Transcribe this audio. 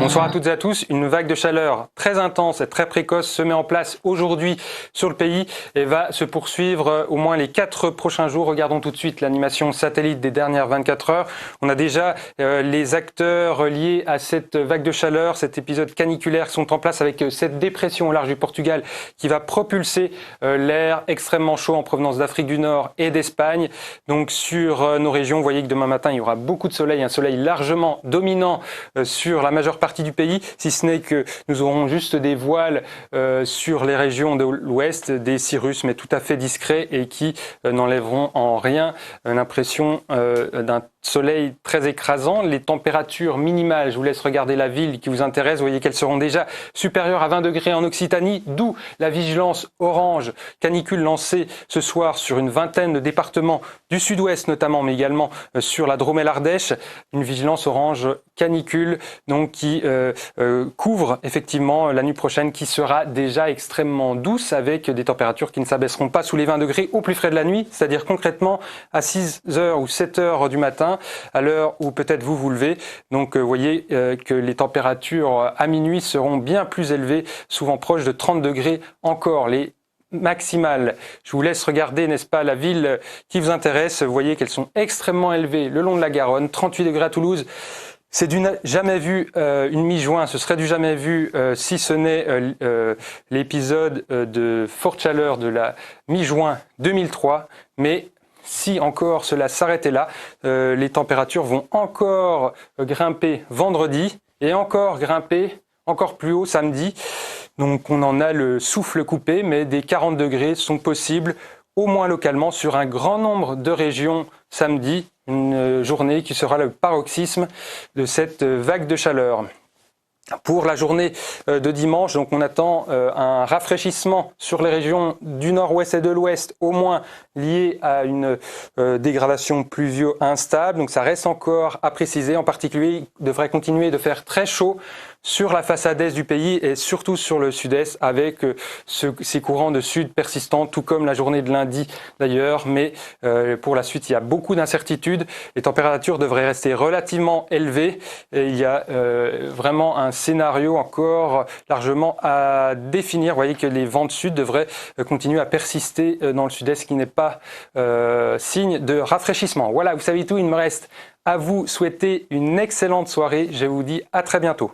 Bonsoir à toutes et à tous. Une vague de chaleur très intense et très précoce se met en place aujourd'hui sur le pays et va se poursuivre au moins les 4 prochains jours. Regardons tout de suite l'animation satellite des dernières 24 heures. On a déjà les acteurs liés à cette vague de chaleur, cet épisode caniculaire qui sont en place avec cette dépression au large du Portugal qui va propulser l'air extrêmement chaud en provenance d'Afrique du Nord et d'Espagne. Donc sur nos régions, vous voyez que demain matin, il y aura beaucoup de soleil, un soleil largement dominant sur la majeure partie du pays, si ce n'est que nous aurons juste des voiles sur les régions de l'ouest, des cirrus, mais tout à fait discrets et qui n'enlèveront en rien l'impression d'un soleil très écrasant. Les températures minimales, je vous laisse regarder la ville qui vous intéresse, vous voyez qu'elles seront déjà supérieures à 20 degrés en Occitanie, d'où la vigilance orange canicule lancée ce soir sur une vingtaine de départements du sud-ouest notamment, mais également sur la Drôme et l'Ardèche, une vigilance orange canicule donc qui couvre effectivement la nuit prochaine qui sera déjà extrêmement douce avec des températures qui ne s'abaisseront pas sous les 20 degrés au plus frais de la nuit, c'est-à-dire concrètement à 6h ou 7h du matin, à l'heure où peut-être vous vous levez. Donc vous voyez que les températures à minuit seront bien plus élevées, souvent proches de 30 degrés encore. Les maximales, je vous laisse regarder, n'est-ce pas, la ville qui vous intéresse. Vous voyez qu'elles sont extrêmement élevées le long de la Garonne, 38 degrés à Toulouse. C'est du jamais vu, une mi-juin, ce serait du jamais vu si ce n'est l'épisode de forte chaleur de la mi-juin 2003. Mais si encore cela s'arrêtait là, les températures vont encore grimper vendredi et encore grimper encore plus haut samedi. Donc on en a le souffle coupé, mais des 40 degrés sont possibles, au moins localement, sur un grand nombre de régions samedi. Une journée qui sera le paroxysme de cette vague de chaleur. Pour la journée de dimanche, donc on attend un rafraîchissement sur les régions du nord-ouest et de l'ouest, au moins lié à une dégradation pluvio instable. Donc ça reste encore à préciser. En particulier, il devrait continuer de faire très chaud sur la façade est du pays et surtout sur le sud-est avec ces courants de sud persistants, tout comme la journée de lundi d'ailleurs. Mais pour la suite, il y a beaucoup d'incertitudes. Les températures devraient rester relativement élevées et il y a vraiment un scénario encore largement à définir. Vous voyez que les vents de sud devraient continuer à persister dans le sud-est, ce qui n'est pas signe de rafraîchissement. Voilà, vous savez tout, il me reste à vous souhaiter une excellente soirée. Je vous dis à très bientôt.